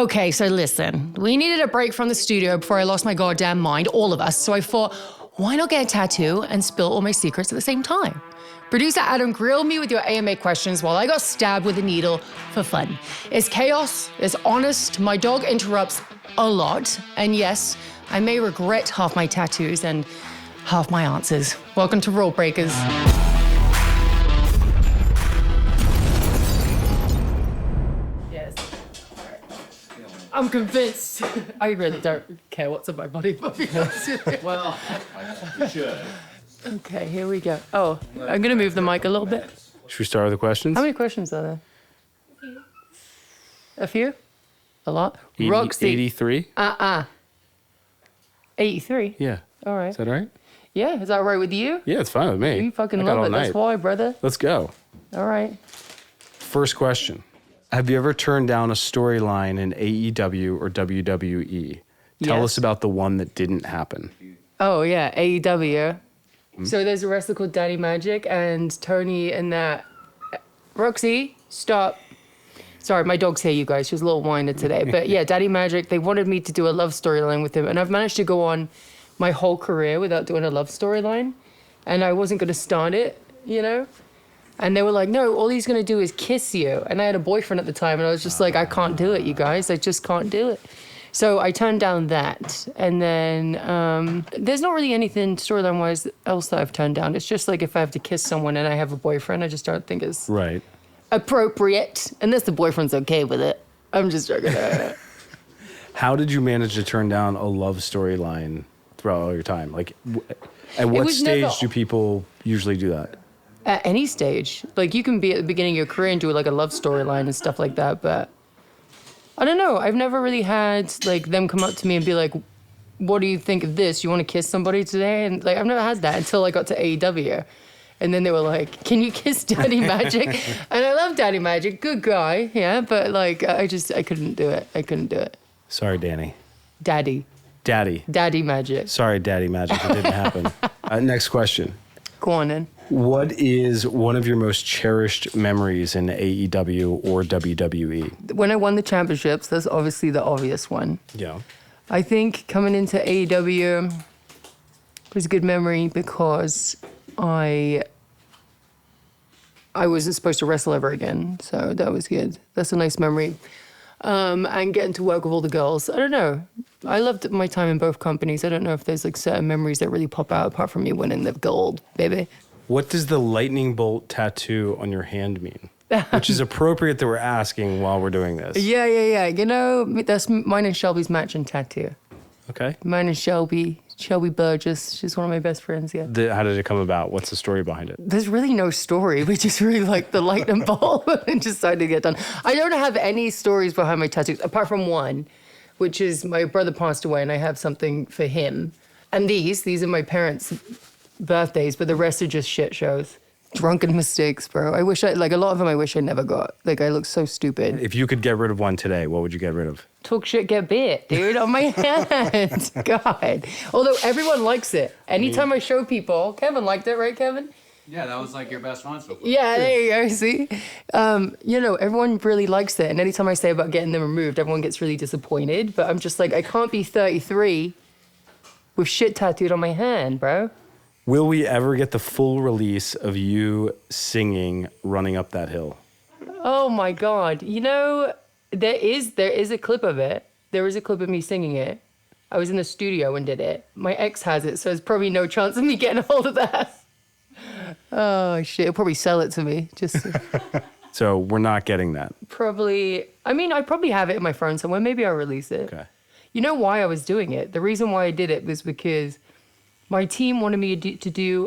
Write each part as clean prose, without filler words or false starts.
Okay, so listen, we needed a break from the studio before I lost my goddamn mind, all of us. So I thought, why not get a tattoo and spill all my secrets at the same time? Producer Adam grilled me with your AMA questions while I got stabbed with a needle for fun. It's chaos, it's honest, my dog interrupts a lot, and yes, I may regret half my tattoos and half my answers. Welcome to Rulebreakers. Yes. I'm convinced. I really don't care what's in my body. Well, you should. Okay, here we go. Oh, I'm gonna move the mic a little bit. Should we start with the questions? How many questions are there? A few? A lot? 83? 83? Yeah. All right. Is that all right? Yeah, is that all right with you? Yeah, it's fine with me. You fucking I got love all it. That's night. why, brother. Let's go. All right. First question. Have you ever turned down a storyline in AEW or WWE? Tell Yes. us about the one that didn't happen. Oh, yeah, AEW. So there's a wrestler called Daddy Magic, and Tony and that... Roxy, stop. Sorry, my dog's here, you guys. She's a little whiner today. But yeah, Daddy Magic, they wanted me to do a love storyline with him. And I've managed to go on my whole career without doing a love storyline. And I wasn't going to start it, you know? And they were like, no, all he's going to do is kiss you. And I had a boyfriend at the time, and I was just like, I can't do it, you guys. I just can't do it. So I turned down that. And then there's not really anything storyline-wise else that I've turned down. It's just like if I have to kiss someone and I have a boyfriend, I just don't think it's Right. appropriate. Unless the boyfriend's okay with it. I'm just joking. How did you manage to turn down a love storyline throughout all your time? Like, at what was stage never- do people usually do that? At any stage. Like, you can be at the beginning of your career and do like a love storyline and stuff like that, but I don't know. I've never really had like them come up to me and be like, what do you think of this? You want to kiss somebody today? And like, I've never had that until I got to AEW. And then they were like, can you kiss Daddy Magic? And I love Daddy Magic, good guy, yeah. But like, I couldn't do it. I couldn't do it. Sorry, Danny. Daddy Magic. Sorry, Daddy Magic. It didn't happen. Next question. Go on then. What is one of your most cherished memories in AEW or WWE? When I won the championships, that's obviously the obvious one. Yeah. I think coming into AEW was a good memory because I wasn't supposed to wrestle ever again, so that was good. That's a nice memory. And getting to work with all the girls. I don't know. I loved my time in both companies. I don't know if there's like certain memories that really pop out apart from me winning the gold, baby. What does the lightning bolt tattoo on your hand mean? Which is appropriate that we're asking while we're doing this. Yeah. You know, that's mine and Shelby's matching tattoo. Okay. Mine and Shelby Burgess. She's one of my best friends, yeah. How did it come about? What's the story behind it? There's really no story. We just really like the lightning bolt and decided to get done. I don't have any stories behind my tattoos, apart from one, which is my brother passed away and I have something for him. And these are my parents' birthdays, but the rest are just shit shows. Drunken mistakes, bro. I wish a lot of them I wish I never got. Like, I look so stupid. If you could get rid of one today, what would you get rid of? Talk shit, get bit, dude, on my hand. God. Although everyone likes it. Anytime I show people, Kevin liked it, right, Kevin? Yeah, that was like your best one so far. Yeah, there you go, see? You know, everyone really likes it. And anytime I say about getting them removed, everyone gets really disappointed. But I'm just like, I can't be 33 with shit tattooed on my hand, bro. Will we ever get the full release of you singing Running Up That Hill? Oh my God. You know, there is a clip of it. There is a clip of me singing it. I was in the studio and did it. My ex has it, so there's probably no chance of me getting a hold of that. Oh shit, he'll probably sell it to me. Just So we're not getting that. probably, I mean, I probably have it in my phone somewhere. Maybe I'll release it. Okay. You know why I was doing it? The reason why I did it was because my team wanted me to do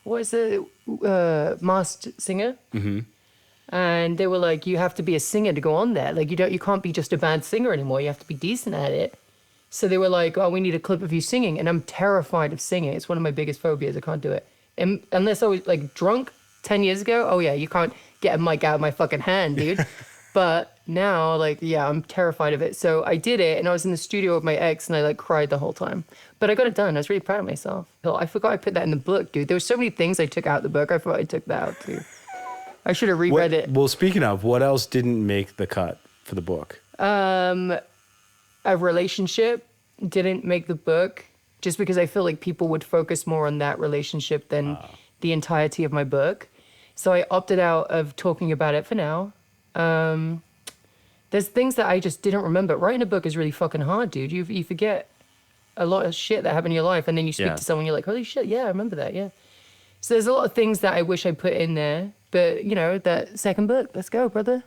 what is it? Masked Singer. Mm-hmm. And they were like, you have to be a singer to go on there. Like, you can't be just a bad singer anymore. You have to be decent at it. So they were like, oh, we need a clip of you singing. And I'm terrified of singing. It's one of my biggest phobias. I can't do it. And unless I was like drunk 10 years ago, oh yeah, you can't get a mic out of my fucking hand, dude. But now, like, yeah, I'm terrified of it. So I did it, and I was in the studio with my ex, and I like cried the whole time. But I got it done. I was really proud of myself. I forgot I put that in the book, dude. There were so many things I took out of the book. I forgot I took that out too. I should have reread it. Well, speaking of, what else didn't make the cut? for the book? A relationship didn't make the book just because I feel like people would focus more on that relationship than the entirety of my book. So I opted out of talking about it for now. There's things that I just didn't remember. Writing a book is really fucking hard, dude. You forget a lot of shit that happened in your life, and then you speak to someone, you're like, holy shit, yeah, I remember that, yeah. So there's a lot of things that I wish I put in there, but you know, that second book, let's go, brother.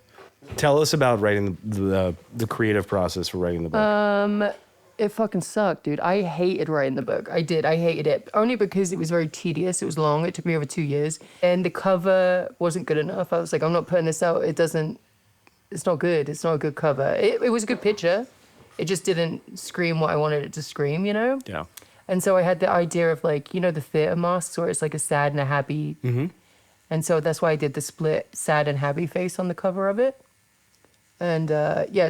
Tell us about writing the creative process for writing the book. It fucking sucked, dude. I hated writing the book. I did. I hated it. Only because it was very tedious. It was long. It took me over 2 years. And the cover wasn't good enough. I was like, I'm not putting this out. It's not good. It's not a good cover. It was a good picture. It just didn't scream what I wanted it to scream, you know? Yeah. And so I had the idea of like, you know, the theater masks where it's like a sad and a happy. Mm-hmm. And so that's why I did the split sad and happy face on the cover of it. And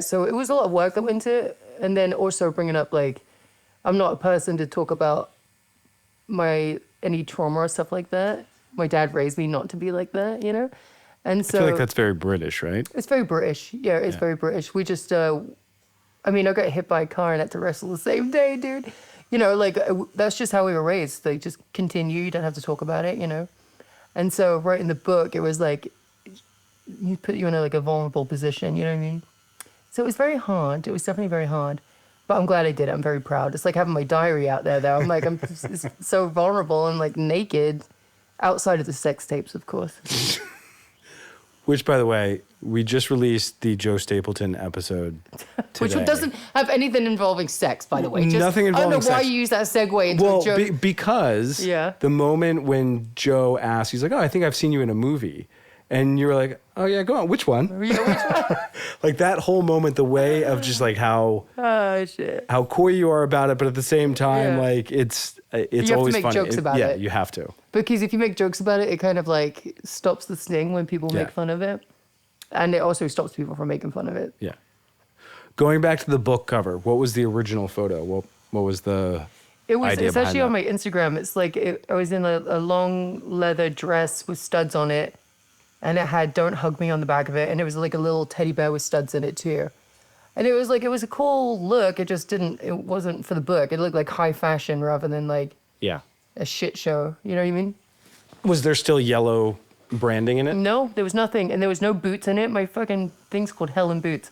so it was a lot of work that went into it. And then also bringing up like, I'm not a person to talk about any trauma or stuff like that. My dad raised me not to be like that, you know? And so I feel like that's very British, right? It's very British. Yeah, it's very British. We just, I got hit by a car and had to wrestle the same day, dude. You know, like, that's just how we were raised. Like, just continue. You don't have to talk about it, you know? And so writing the book, it was like, you put you in a vulnerable position, you know what I mean? So it was very hard. It was definitely very hard. But I'm glad I did it. I'm very proud. It's like having my diary out there, though. I'm like, I'm so vulnerable and, like, naked outside of the sex tapes, of course. Which, by the way, we just released the Joe Stapleton episode today. Which doesn't have anything involving sex, by the way. Nothing involving sex. I don't know why you use that segue into a joke. Because the moment when Joe asked, he's like, oh, I think I've seen you in a movie. And you were like, oh, yeah, go on. Which one? Yeah, which one? Like that whole moment, the way of just like how coy you are about it, but at the same time, like it's you have always to make funny. jokes about it. Yeah, you have to. Because if you make jokes about it, it kind of like stops the sting when people make fun of it. And it also stops people from making fun of it. Yeah. Going back to the book cover, what was the original photo? What was the idea It's actually that? on my Instagram. It's like I was in a long leather dress with studs on it. And it had "Don't Hug Me" on the back of it. And it was like a little teddy bear with studs in it too. And it was a cool look. It wasn't for the book. It looked like high fashion rather than like a shit show. You know what I mean? Was there still yellow branding in it? No, there was nothing. And there was no boots in it. My fucking thing's called Helen Boots.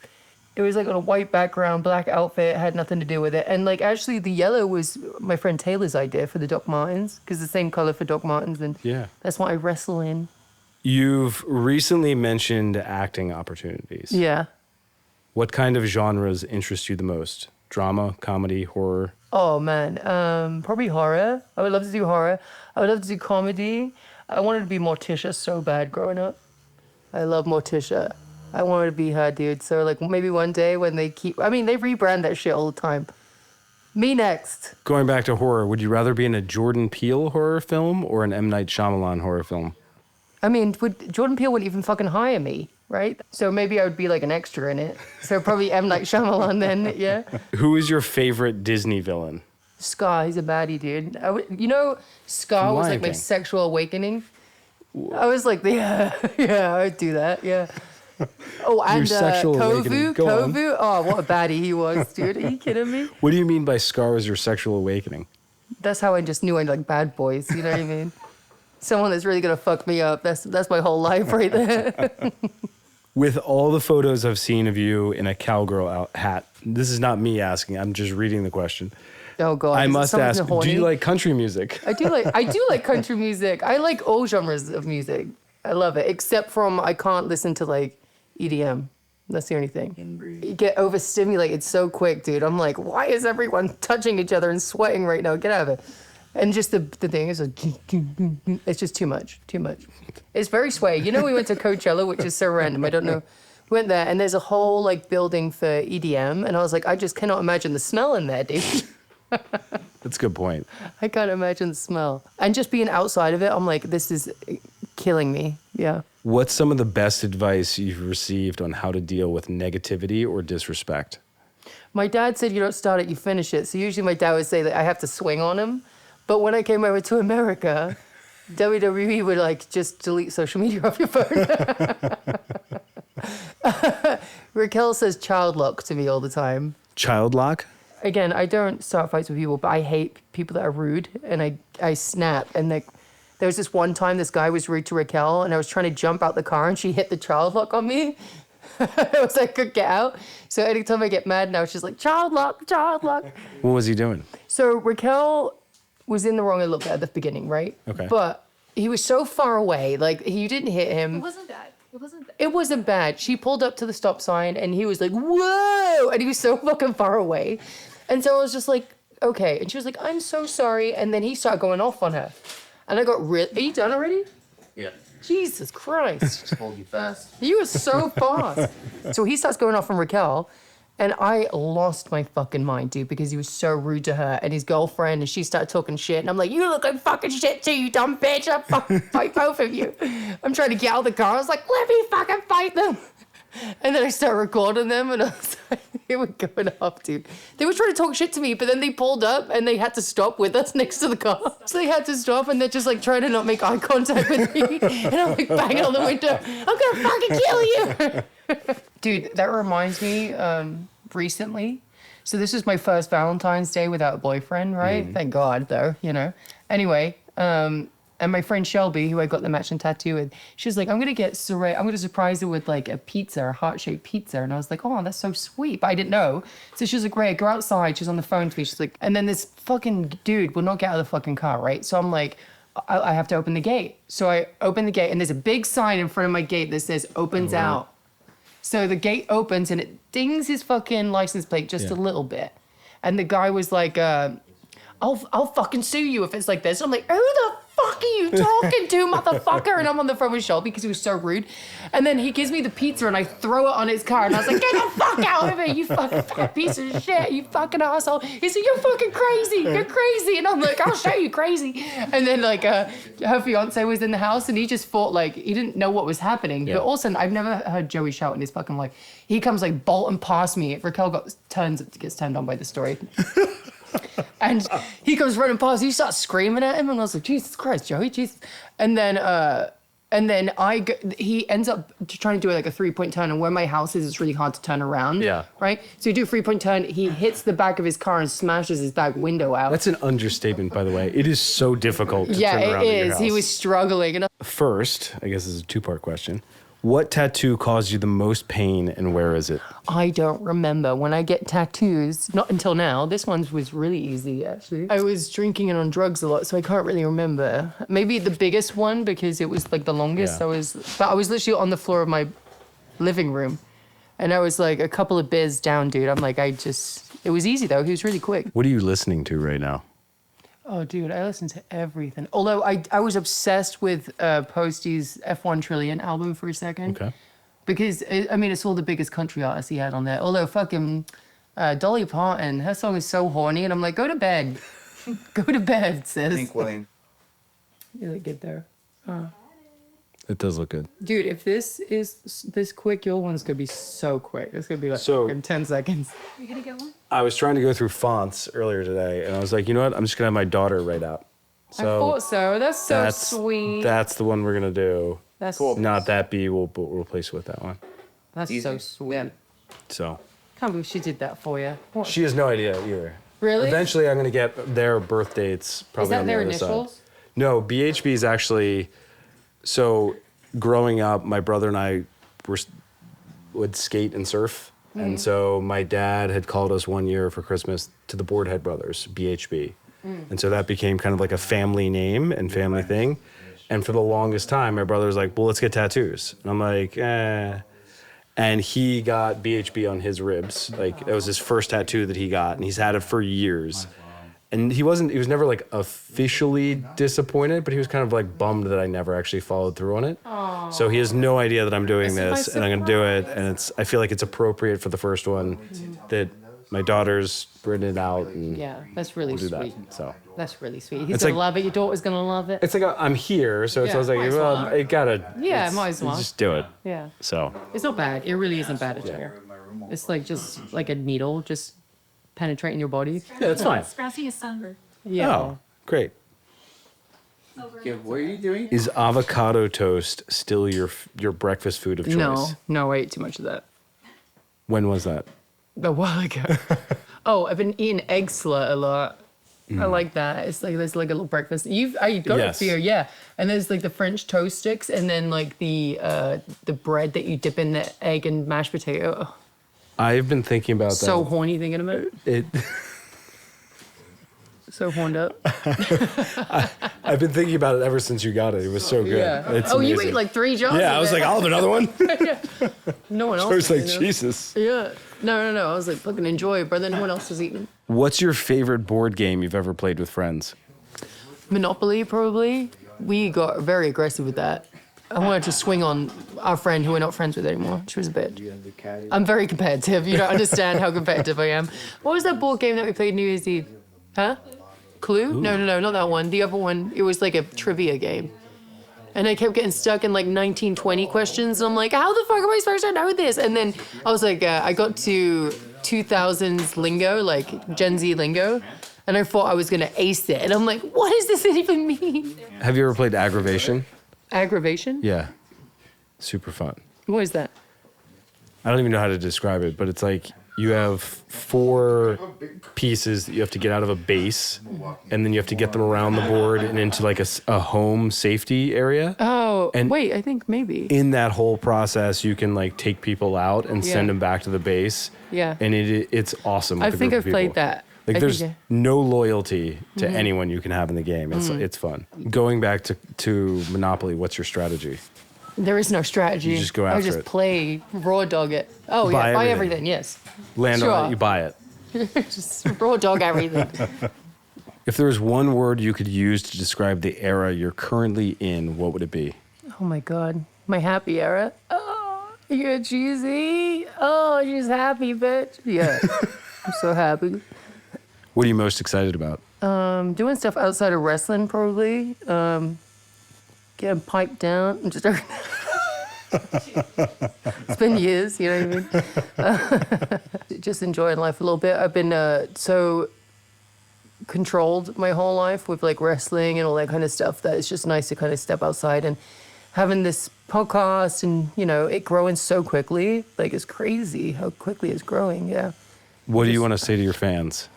It was like on a white background, black outfit. It had nothing to do with it. And like actually the yellow was my friend Taylor's idea for the Doc Martens. Because the same color for Doc Martens. And that's what I wrestle in. You've recently mentioned acting opportunities. Yeah. What kind of genres interest you the most? Drama, comedy, horror? Oh, man. Probably horror. I would love to do horror. I would love to do comedy. I wanted to be Morticia so bad growing up. I love Morticia. I wanted to be her, dude. So, like, maybe one day when they they rebrand that shit all the time. Me next. Going back to horror, would you rather be in a Jordan Peele horror film or an M. Night Shyamalan horror film? Jordan Peele wouldn't even fucking hire me, right? So maybe I would be like an extra in it. So probably M. Night Shyamalan then, yeah. Who is your favorite Disney villain? Scar, he's a baddie, dude. Scar was like my sexual awakening. I was like, yeah, I'd do that, yeah. Oh, and Kovu. Oh, what a baddie he was, dude. Are you kidding me? What do you mean by Scar was your sexual awakening? That's how I just knew I like bad boys, you know what I mean? Someone that's really gonna fuck me up. That's my whole life right there. With all the photos I've seen of you in a cowgirl hat, this is not me asking. I'm just reading the question. Oh God! I must ask. Do you like country music? I do like country music. I like all genres of music. I love it, except from I can't listen to like EDM. That's the only thing. You get overstimulated so quick, dude. I'm like, why is everyone touching each other and sweating right now? Get out of it. And just the thing is, it's just too much. It's very sway. You know, we went to Coachella, which is so random. I don't know. We went there, and there's a whole like building for EDM, and I was like, I just cannot imagine the smell in there, dude. That's a good point. I can't imagine the smell. And just being outside of it, I'm like, this is killing me. Yeah. What's some of the best advice you've received on how to deal with negativity or disrespect? My dad said, you don't start it, you finish it. So usually my dad would say that I have to swing on him. But when I came over to America, WWE would like just delete social media off your phone. Raquel says child lock to me all the time. Child lock? Again, I don't start fights with people, but I hate people that are rude, and I snap. And there was this one time this guy was rude to Raquel, and I was trying to jump out the car, and she hit the child lock on me. I was like, could get out. So anytime I get mad now, she's like, child lock, child lock. What was he doing? So Raquel was in the wrong a little bit at the beginning, right? Okay. But he was so far away, like you didn't hit him. It wasn't bad. It wasn't bad. She pulled up to the stop sign, and he was like, whoa! And he was so fucking far away. And so I was just like, okay. And she was like, I'm so sorry. And then he started going off on her. And I got real. Are you done already? Yeah. Jesus Christ. Hold you fast. You were so fast. So he starts going off on Raquel. And I lost my fucking mind, dude, because he was so rude to her and his girlfriend. And she started talking shit. And I'm like, you look like fucking shit too, you dumb bitch. I'll fucking fight both of you. I'm trying to get out of the car. I was like, let me fucking fight them. And then I started recording them, and I was like, they were going up, dude. They were trying to talk shit to me, but then they pulled up, and they had to stop with us next to the car. So they had to stop, and they're just like trying to not make eye contact with me. And I'm like banging on the window. I'm gonna fucking kill you, dude. That reminds me, recently. So this was my first Valentine's Day without a boyfriend, right? Thank God, though. Anyway. And my friend Shelby, who I got the matching tattoo with, she was like, I'm going to surprise her with like a pizza, a heart-shaped pizza. And I was like, oh, that's so sweet. But I didn't know. So she was like, great, go outside. She's on the phone to me. She's like, and then this fucking dude will not get out of the fucking car, right? So I'm like, I have to open the gate. So I open the gate, and there's a big sign in front of my gate that says opens out. So the gate opens, and it dings his fucking license plate just a little bit. And the guy was like, I'll fucking sue you if it's like this. I'm like, who the fuck are you talking to, motherfucker? And I'm on the phone with Shelby because he was so rude. And then he gives me the pizza, and I throw it on his car. And I was like, get the fuck out of here, you fucking fat piece of shit, you fucking asshole. He's like, you're fucking crazy, you're crazy. And I'm like, I'll show you crazy. And then like her fiance was in the house, and he just thought like, he didn't know what was happening. But also, I've never heard Joey shout in his fucking life. He comes like bolting past me. Raquel gets turned on by the story. And he comes running past. He starts screaming at him, and I was like, Jesus Christ, Joey, Jesus. And then he ends up trying to do like a 3-point turn, and where my house is, it's really hard to turn around. Yeah. Right. So you do a 3-point turn. He hits the back of his car and smashes his back window out. That's an understatement, by the way. It is so difficult to turn around it in your is. house. He was struggling. And First, I guess this is a 2-part question. What tattoo caused you the most pain, and where is it? I don't remember. When I get tattoos, not until now, this one was really easy, actually. I was drinking and on drugs a lot, so I can't really remember. Maybe the biggest one, because it was like the longest. Yeah. I was literally on the floor of my living room, and I was like a couple of beers down, dude. I'm like, it was easy though. He was really quick. What are you listening to right now? Oh, dude, I listen to everything. Although I was obsessed with Posty's F1 Trillion album for a second. Okay. Because, I mean, it's all the biggest country artists he had on there. Although fucking Dolly Parton, her song is so horny, and I'm like, go to bed. Go to bed, sis. Pink Wayne. You look good there. It does look good. Dude, if this is this quick, your one's going to be so quick. It's going to be like in 10 seconds. You gonna get one? I was trying to go through fonts earlier today, and I was like, you know what? I'm just going to have my daughter write out. I thought so. That's so sweet. That's the one we're going to do. That's Cool. Not that B, we'll replace it with that one. That's Easy. so sweet. So Can't believe she did that for you. What? she has no idea either. Really? Eventually, I'm going to get their birth dates probably Is that on the their other initials? side. No, BHB is actually... So growing up, my brother and I would skate and surf. And so my dad had called us one year for Christmas to the Boardhead Brothers, BHB. And so that became kind of like a family name and family thing. And for the longest time, my brother was like, well, let's get tattoos. And I'm like, eh. And he got BHB on his ribs. Like, it was his first tattoo that he got. And he's had it for years. And he was never like officially disappointed, but he was kind of like bummed that I never actually followed through on it. Aww. So he has no idea that I'm doing this, and I'm gonna do it. And I feel like it's appropriate for the first one that my daughter's written it out, and Yeah, that's really we'll do sweet. that. So That's really sweet. He's It's gonna like- love it. Your daughter's gonna love it. it's like I'm here, so Yeah, I was like, might as well, well. I gotta. Yeah, it's- might as well. Just do it. Yeah, So it's not bad. It really isn't bad at all. It's like just like a needle just penetrating your body. yeah, it's fine. Scratching his sunburn. Yeah. Oh, great. Yeah, what are you doing? Is avocado toast still your breakfast food of choice? No, I ate too much of that. When was that? A while ago. Oh, I've been eating egg slut a lot. I like that. It's like there's like a little breakfast. I got it for you, yeah. And there's like the French toast sticks, and then like the bread that you dip in the egg and mashed potato. Oh, I've been thinking about that. so horny thinking about it. So horned up. I've been thinking about it ever since you got it. It was so good. Yeah. It's you amazing. ate like 3 jars. Yeah, of I was it. like, I'll have another one. No one else. I was like, you know? Jesus. Yeah. No. I was like, fucking enjoy it, brother. No one else was eating. What's your favorite board game you've ever played with friends? Monopoly, probably. We got very aggressive with that. I wanted to swing on our friend who we're not friends with anymore. She was a bitch. I'm very competitive. You don't understand how competitive I am. What was that board game that we played New Year's Eve? Huh? Clue? Ooh. No, not that one. The other one, it was like a trivia game. And I kept getting stuck in like 1920 questions. And I'm like, how the fuck am I supposed to know this? And then I was like, I got to 2000s lingo, like Gen Z lingo. And I thought I was going to ace it. And I'm like, what does this even mean? Have you ever played Aggravation? Aggravation? Yeah. Super fun. What is that? I don't even know how to describe it, but it's like you have 4 pieces that you have to get out of a base, and then you have to get them around the board and into like a home safety area. Oh, and wait, I think maybe. In that whole process, you can like take people out and send them back to the base. Yeah. And it's awesome. I think I've played that. Like there's no loyalty to anyone you can have in the game. It's fun. Going back to Monopoly, what's your strategy? There is no strategy. You just go after it. I just play raw dog it. Oh, buy everything, yes. Land on it, you buy it. Just raw dog everything. If there was one word you could use to describe the era you're currently in, what would it be? Oh my God. My happy era. Oh, you're cheesy. Oh, she's happy, bitch. Yeah. I'm so happy. What are you most excited about? Doing stuff outside of wrestling, probably. Getting piped down. I'm just it's been years, you know what I mean? Just enjoying life a little bit. I've been so controlled my whole life with like wrestling and all that kind of stuff that it's just nice to kind of step outside and having this podcast and, you know, it growing so quickly. Like it's crazy how quickly it's growing, yeah. What do you want to say to your fans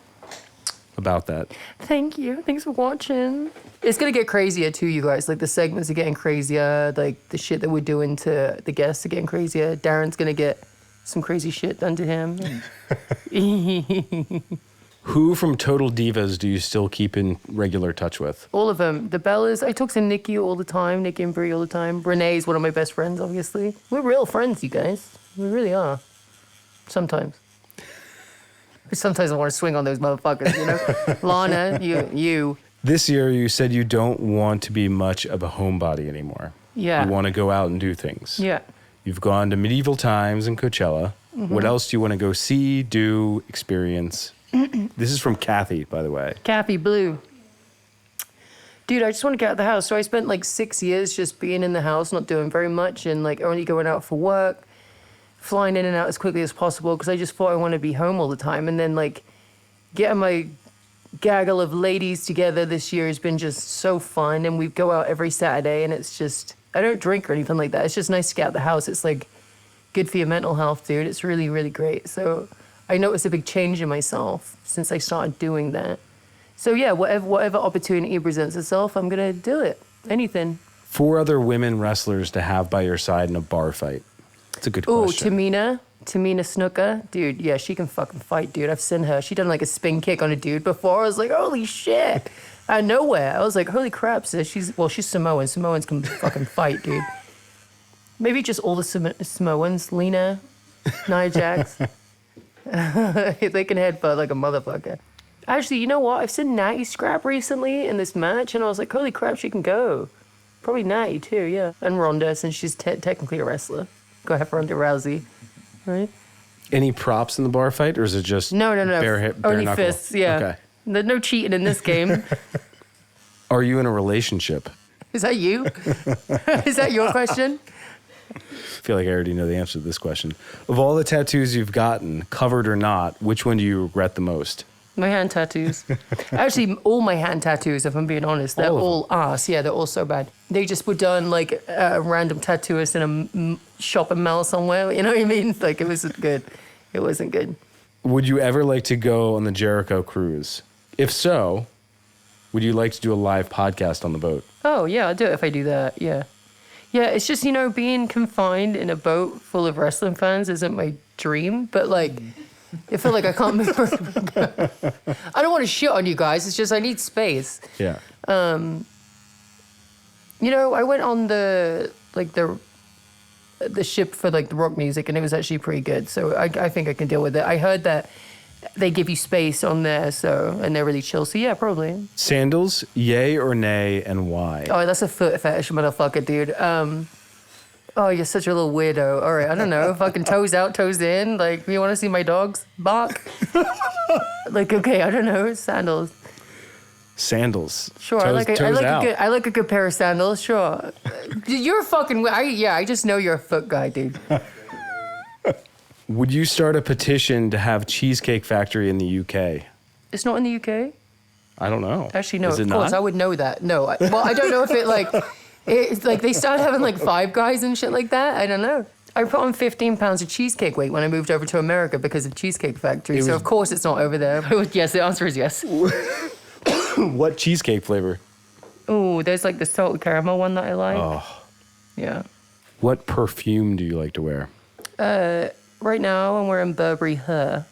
about that? Thank you. Thanks for watching. It's going to get crazier too, you guys. Like the segments are getting crazier. Like the shit that we're doing to the guests are getting crazier. Darren's going to get some crazy shit done to him. Who from Total Divas do you still keep in regular touch with? All of them. The Bellas. I talk to Nikki all the time. Nikki and Brie all the time. Renee's one of my best friends, obviously. We're real friends, you guys. We really are. Sometimes. Sometimes I want to swing on those motherfuckers, you know? Lana, you. This year, you said you don't want to be much of a homebody anymore. Yeah. You want to go out and do things. Yeah. You've gone to Medieval Times and Coachella. Mm-hmm. What else do you want to go see, do, experience? This is from Kathy, by the way. Kathy Blue. Dude, I just want to get out of the house. So I spent like 6 years just being in the house, not doing very much, and like only going out for work, flying in and out as quickly as possible because I just thought I want to be home all the time. And then like getting my gaggle of ladies together this year has been just so fun. And we go out every Saturday and it's just, I don't drink or anything like that. It's just nice to get out of the house. It's like good for your mental health, dude. It's really, really great. So I noticed a big change in myself since I started doing that. So yeah, whatever opportunity presents itself, I'm going to do it. Anything. 4 other women wrestlers to have by your side in a bar fight. That's a good question. Tamina Snuka. Dude, yeah, she can fucking fight, dude. I've seen her. She done like a spin kick on a dude before. I was like, holy shit. Out of nowhere. I was like, holy crap, sis. She's Samoan. Samoans can fucking fight, dude. Maybe just all the Samoans. Lena, Nia Jax. They can headbutt like a motherfucker. Actually, you know what? I've seen Natty scrap recently in this match, and I was like, holy crap, she can go. Probably Natty, too, yeah. And Ronda, since she's technically a wrestler. Go ahead for Ronda Rousey, right? Any props in the bar fight, or is it just No. bare Only knuckle? fists, yeah. Okay. There's no cheating in this game. Are you in a relationship? Is that you? Is that your question? I feel like I already know the answer to this question. Of all the tattoos you've gotten, covered or not, which one do you regret the most? My hand tattoos. Actually, all my hand tattoos, if I'm being honest, they're all arse. Yeah, they're all so bad. They just were done like a random tattooist in a shop and mall somewhere. You know what I mean? Like it was good. It wasn't good. Would you ever like to go on the Jericho cruise? If so, would you like to do a live podcast on the boat? Oh, yeah, I'll do it if I do that. Yeah. Yeah, it's just, being confined in a boat full of wrestling fans isn't my dream, but like, I feel like I can't move around. I don't want to shit on you guys. It's just I need space. Yeah. I went on the ship for like the rock music, and it was actually pretty good. So I think I can deal with it. I heard that they give you space on there, and they're really chill. So yeah, probably. Sandals, yay or nay, and why? Oh, that's a foot fetish, motherfucker, dude. Oh, you're such a little weirdo. All right, I don't know. Fucking toes out, toes in. Like, you want to see my dogs bark? Like, okay, I don't know. Sandals. Sandals. Sure, toes, I like a good pair of sandals. Sure. You're fucking. I just know you're a foot guy, dude. Would you start a petition to have Cheesecake Factory in the UK? It's not in the UK. I don't know. Actually, no. Is Of it course, not? I would know that. No. I don't know if it like. It's like they started having like Five Guys and shit like that. I don't know. I put on 15 pounds of cheesecake weight when I moved over to America because of Cheesecake Factory. So of course it's not over there. Yes, the answer is yes. What cheesecake flavor? Oh, there's like the salted caramel one that I like. Oh. Yeah. What perfume do you like to wear? Right now I'm wearing Burberry Her.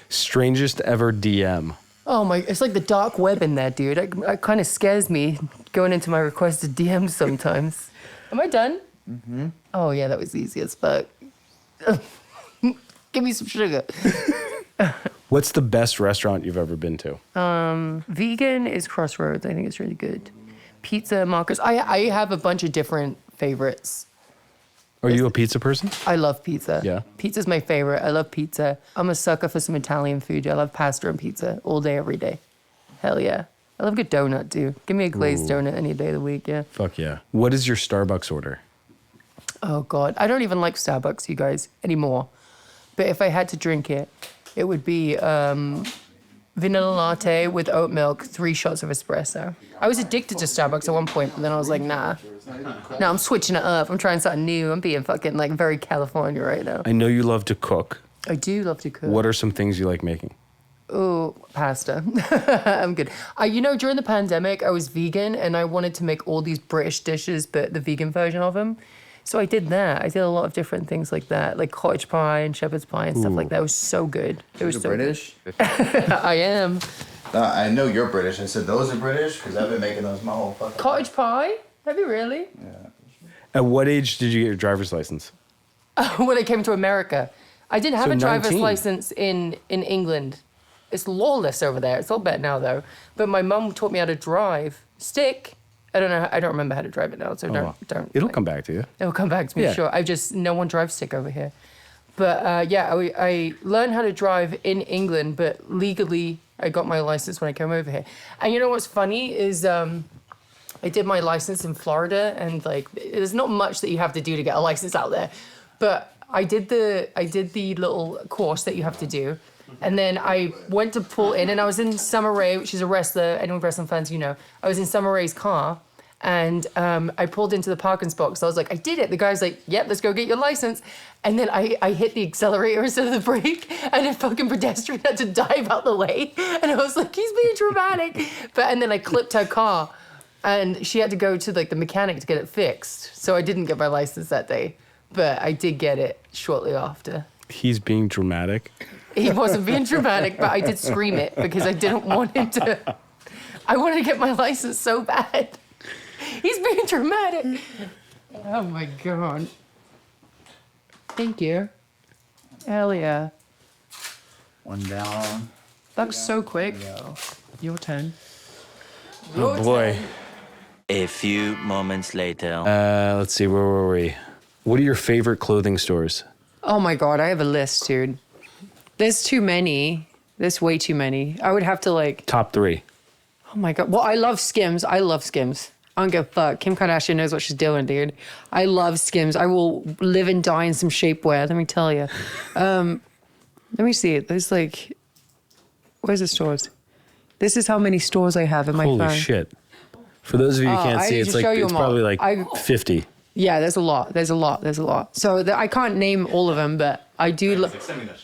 Strangest ever DM. Oh my, it's like the dark web in there, dude. It kind of scares me going into my requested DMs sometimes. Am I done? Mm-hmm. Oh yeah, that was easy as fuck. Give me some sugar. What's the best restaurant you've ever been to? Vegan is Crossroads. I think it's really good. Pizza, Marcus. I have a bunch of different favorites. Are you a pizza person? I love pizza. Yeah. Pizza's my favorite. I love pizza. I'm a sucker for some Italian food. I love pasta and pizza all day, every day. Hell yeah. I love a good donut, too. Give me a glazed donut any day of the week, yeah. Fuck yeah. What is your Starbucks order? Oh, God. I don't even like Starbucks, you guys, anymore. But if I had to drink it, it would be vanilla latte with oat milk, 3 shots of espresso. I was addicted to Starbucks at one point, but then I was like, nah. No, I'm switching it up. I'm trying something new. I'm being fucking like very California right now. I know you love to cook. I do love to cook. What are some things you like making? Oh, pasta. I'm good. During the pandemic, I was vegan and I wanted to make all these British dishes, but the vegan version of them. So I did that. I did a lot of different things like that, like cottage pie and shepherd's pie and stuff like that. It was so good. It was You're so British? good. I am. I know you're British. I said those are British because I've been making those my whole fucking Cottage pie? Have you really? Yeah. At what age did you get your driver's license? When I came to America. I didn't have So a driver's 19. license in England. It's lawless over there. It's all better now, though. But my mum taught me how to drive. Stick. I don't know. I don't remember how to drive it now, so don't. It'll come back to you. It'll come back to me, Yeah. sure. No one drives stick over here. But I learned how to drive in England, but legally I got my license when I came over here. And you know what's funny is I did my license in Florida, and like there's not much that you have to do to get a license out there. But I did the little course that you have to do. And then I went to pull in, and I was in Summer Rae, which is a wrestler. Anyone wrestling fans, I was in Summer Rae's car, and I pulled into the parking spot. So I was like, I did it. The guy's like, yep, let's go get your license. And then I hit the accelerator instead of the brake, and a fucking pedestrian had to dive out the way. And I was like, he's being dramatic. And then I clipped her car, and she had to go to like the mechanic to get it fixed. So I didn't get my license that day, but I did get it shortly after. He's being dramatic. He wasn't being dramatic, but I did scream it because I didn't want him to. I wanted to get my license so bad. He's being dramatic. Oh my God. Thank you. Hell yeah. One down. That was so quick. Your turn. Oh boy. A few moments later. Let's see, where were we? What are your favorite clothing stores? Oh my God, I have a list, dude. There's too many. There's way too many. I would have to like. Top 3. Oh my God. Well, I love Skims. I don't give a fuck. Kim Kardashian knows what she's doing, dude. I love Skims. I will live and die in some shapewear, let me tell you. Let me see it. There's like, where's the stores? This is how many stores I have in my phone. Holy shit. For those of you who can't I see, need it's to like show you it's them all. probably like 50. Yeah, there's a lot. So I can't name all of them, but I do.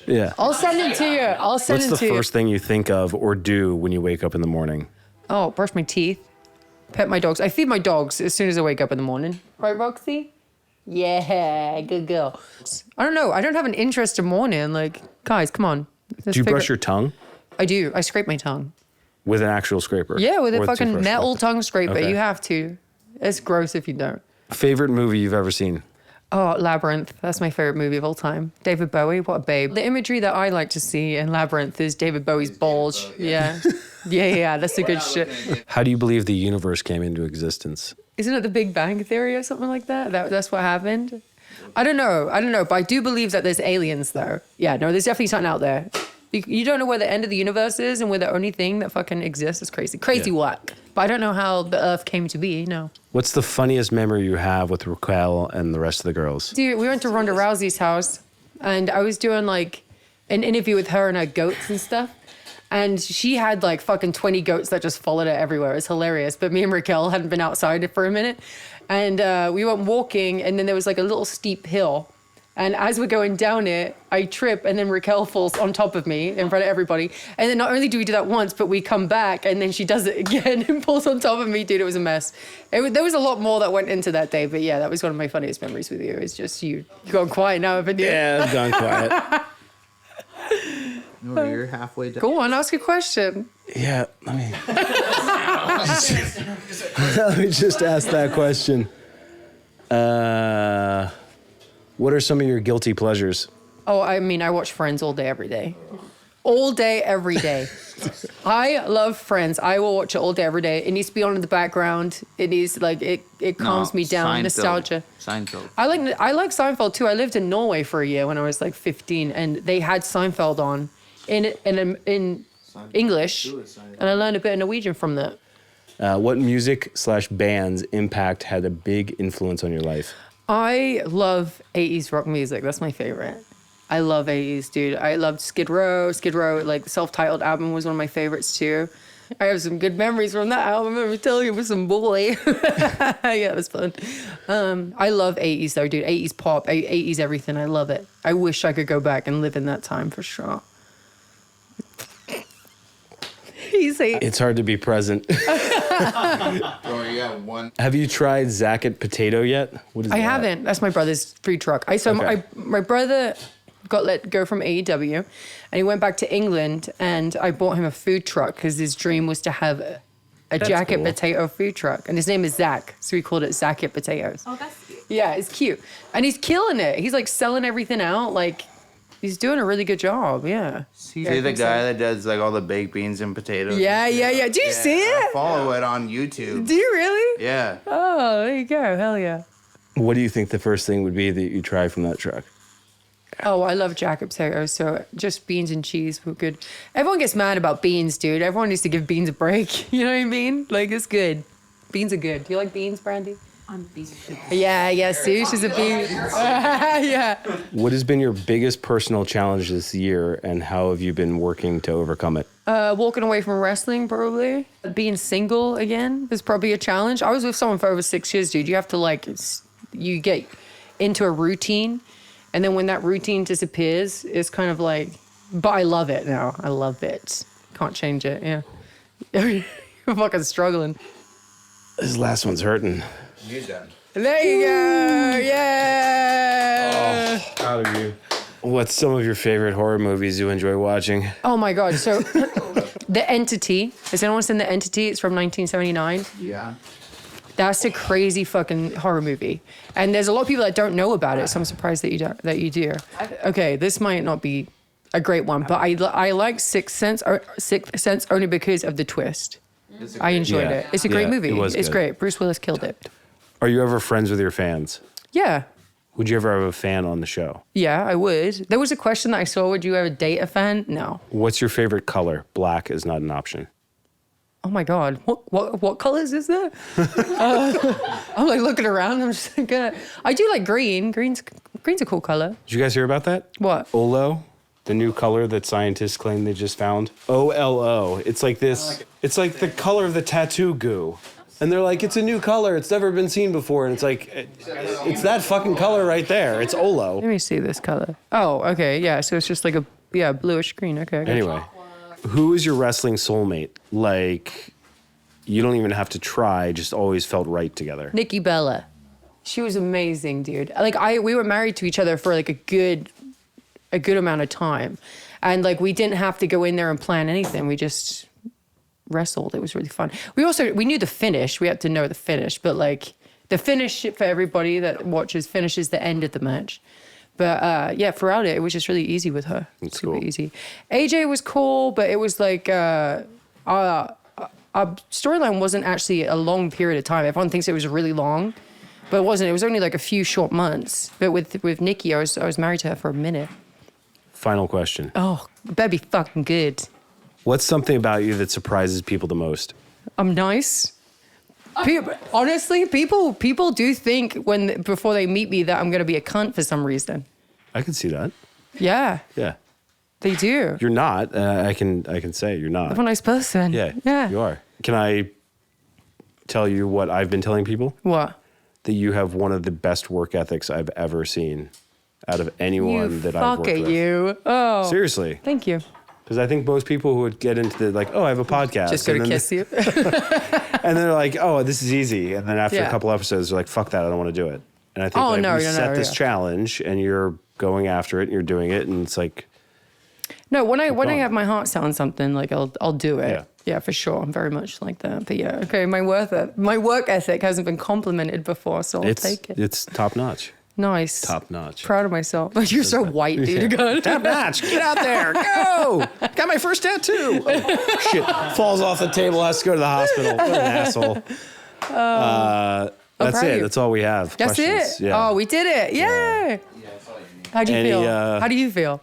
Yeah. I'll send it to you. What's the first thing you think of or do when you wake up in the morning? Oh, brush my teeth, pet my dogs. I feed my dogs as soon as I wake up in the morning. Right, Roxy? Yeah, good girl. I don't know. I don't have an interest in morning. Like, guys, come on. Do you brush your tongue? I do. I scrape my tongue. With an actual scraper? Yeah, with Or a fucking toothbrush? metal tongue scraper. Okay. You have to. It's gross if you don't. Favorite movie you've ever seen? Oh, Labyrinth. That's my favorite movie of all time. David Bowie, what a babe. The imagery that I like to see in Labyrinth is David Bowie's bulge. Yeah. Yeah, that's a good shit. How do you believe the universe came into existence? Isn't it the Big Bang Theory or something like that? That's what happened? I don't know, but I do believe that there's aliens, though. Yeah, no, there's definitely something out there. You don't know where the end of the universe is, and we're the only thing that fucking exists. It's crazy. Crazy work. But I don't know how the Earth came to be, no. What's the funniest memory you have with Raquel and the rest of the girls? Dude, we went to Ronda Rousey's house, and I was doing, like, an interview with her and her goats and stuff. And she had, like, fucking 20 goats that just followed her everywhere. It was hilarious. But me and Raquel hadn't been outside for a minute. And we went walking, and then there was, like, a little steep hill. And as we're going down it, I trip, and then Raquel falls on top of me in front of everybody. And then not only do we do that once, but we come back, and then she does it again and falls on top of me. Dude, it was a mess. There was a lot more that went into that day, but yeah, that was one of my funniest memories with you. It's just you gone quiet now, haven't you? Yeah, I've gone quiet. No, you're halfway done. Go on, ask a question. Yeah, let me just ask that question. What are some of your guilty pleasures? Oh, I mean, I watch Friends all day, every day. All day, every day. I love Friends. I will watch it all day, every day. It needs to be on in the background. It needs, like, it calms me down. Seinfeld. Nostalgia. Seinfeld. I like Seinfeld too. I lived in Norway for a year when I was like 15, and they had Seinfeld on in English, and I learned a bit of Norwegian from that. What music/bands impact had a big influence on your life? I love 80s rock music. That's my favorite. I love 80s, dude. I loved Skid Row. Skid Row, like, self-titled album was one of my favorites too. I have some good memories from that album. I remember telling you with some boy. Yeah, it was fun. I love 80s though, dude. 80s pop, 80s everything. I love it. I wish I could go back and live in that time for sure. It's hard to be present. Oh, you got one. Have you tried Zacket Potato yet? What is I that? haven't. That's my brother's food truck. My brother got let go from AEW, and he went back to England, and I bought him a food truck because his dream was to have a jacket cool. potato food truck, and his name is Zach, so we called it Zacket Potatoes. Oh, that's cute. Yeah, it's cute, and he's killing it. He's like selling everything out. Like, he's doing a really good job. Yeah. See the guy that does like all the baked beans and potatoes? Yeah. Do you see I it? follow it on YouTube. Do you really? Yeah. Oh, there you go. Hell yeah. What do you think the first thing would be that you try from that truck? Oh, I love jacket potatoes, so just beans and cheese were good. Everyone gets mad about beans, dude. Everyone needs to give beans a break. You know what I mean? Like, it's good. Beans are good. Do you like beans, Brandy? I'm beans. Yeah, Sue, she's a bean. Yeah. What has been your biggest personal challenge this year, and how have you been working to overcome it? Walking away from wrestling, probably. Being single again is probably a challenge. I was with someone for over 6 years, dude. You have to, like, you get into a routine, and then when that routine disappears, it's kind of like, but I love it now. I love it. Can't change it, yeah. You're fucking struggling. This last one's hurting. You're done. There you go. Yeah. Proud of you. What's some of your favorite horror movies you enjoy watching? Oh my God. So The Entity. Has anyone seen The Entity? It's from 1979. Yeah. That's a crazy fucking horror movie. And there's a lot of people that don't know about it, so I'm surprised that you do. Okay, this might not be a great one, but I like Sixth Sense only because of the twist. I enjoyed it. It's a great movie. It's good. great. Bruce Willis killed it. Are you ever friends with your fans? Yeah. Would you ever have a fan on the show? Yeah, I would. There was a question that I saw, would you ever date a fan? No. What's your favorite color? Black is not an option. Oh my God, what colors is there? I'm like looking around. I'm just like, I do like green. Green's a cool color. Did you guys hear about that? What? Olo, the new color that scientists claim they just found. OLO. It's like this. It's like the color of the tattoo goo. And they're like, it's a new color. It's never been seen before. And it's like, it's that fucking color right there. It's Olo. Let me see this color. Oh, okay. Yeah. So it's just like a bluish green. Okay. I got you. Anyway, who is your wrestling soulmate? Like, you don't even have to try, just always felt right together. Nikki Bella. She was amazing, dude. Like we were married to each other for like a good amount of time. And like we didn't have to go in there and plan anything. We just wrestled. It was really fun. We knew the finish. We had to know the finish, but like the finish for everybody that watches finishes the end of the match. But yeah, throughout it was just really easy with her. That's super cool. easy. AJ was cool, but it was like our storyline wasn't actually a long period of time. Everyone thinks it was really long, but it wasn't. It was only like a few short months. But with Nikki, I was married to her for a minute. Final question. Oh, better be fucking good. What's something about you that surprises people the most? I'm nice. Honestly, people do think before they meet me that I'm gonna be a cunt for some reason. I can see that. Yeah, Yeah. they do. You're not. I can say you're not. I'm a nice person. Yeah, you are. Can I tell you what I've been telling people? What? That you have one of the best work ethics I've ever seen out of anyone that I've worked with. You. Oh. Seriously. Thank you. Because I think most people who would get into the, like, oh, I have a podcast. Just gonna kiss you. And they're like, oh, this is easy. And then after Yeah. a couple episodes, they're like, fuck that, I don't want to do it. And I think Oh, like, no, you no, set no, this yeah. challenge and you're going after it and you're doing it. And it's like, No, when I going. have my heart set on something, like I'll do it. Yeah. Yeah, for sure. I'm very much like that. But yeah, okay, my work ethic hasn't been complimented before, so I'll take it. it's top notch. Nice. Top notch. Proud of myself. You're so white, dude. Top notch. Get out there. Go. Got my first tattoo. Oh, shit. Falls off the table. Has to go to the hospital. What an asshole. That's proud of it. you. That's all we have. That's Questions. it. Yeah. Oh, we did it. Yay. How do you feel? How do you feel?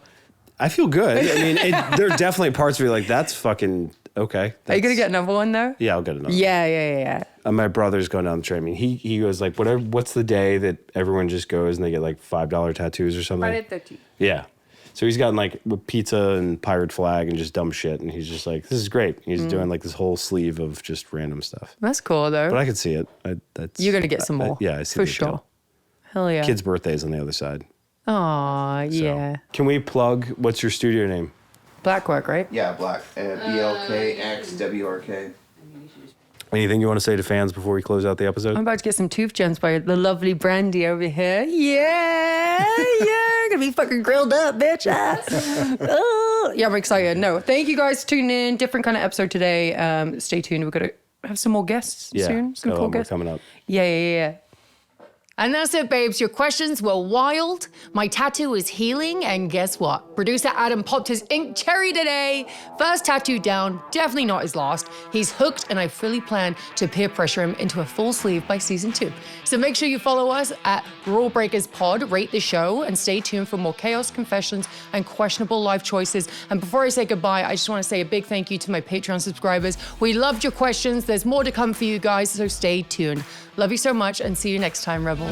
I feel good. I mean, there are definitely parts where you're like, that's fucking okay. Are you gonna get another one though? Yeah, I'll get another. Yeah. My brother's going down the train. I mean, he goes like, what's the day that everyone just goes and they get like $5 tattoos or something? Friday 13th. Yeah. So he's gotten like pizza and pirate flag and just dumb shit. And he's just like, this is great. He's doing like this whole sleeve of just random stuff. That's cool though. But I could see it. You're gonna get some more. Yeah, I see for the sure. deal. Hell yeah. Kid's birthday's on the other side. Aw, yeah. Can we plug, what's your studio name? Blackwork, right? Yeah, black. BLKXWRK. Anything you want to say to fans before we close out the episode? I'm about to get some tooth gems by the lovely Brandy over here. Yeah. Gonna be fucking grilled up, bitch. Oh. Yeah, I'm excited. No, thank you guys for tuning in. Different kind of episode today. Stay tuned. We're gonna have some more guests soon. Some cool more guests coming up. Yeah. And that's it, babes. Your questions were wild. My tattoo is healing. And guess what? Producer Adam popped his ink cherry today. First tattoo down, definitely not his last. He's hooked, and I fully plan to peer pressure him into a full sleeve by season 2. So make sure you follow us at Rulebreakers Pod, rate the show, and stay tuned for more chaos, confessions, and questionable life choices. And before I say goodbye, I just want to say a big thank you to my Patreon subscribers. We loved your questions. There's more to come for you guys, so stay tuned. Love you so much, and see you next time, Rebels.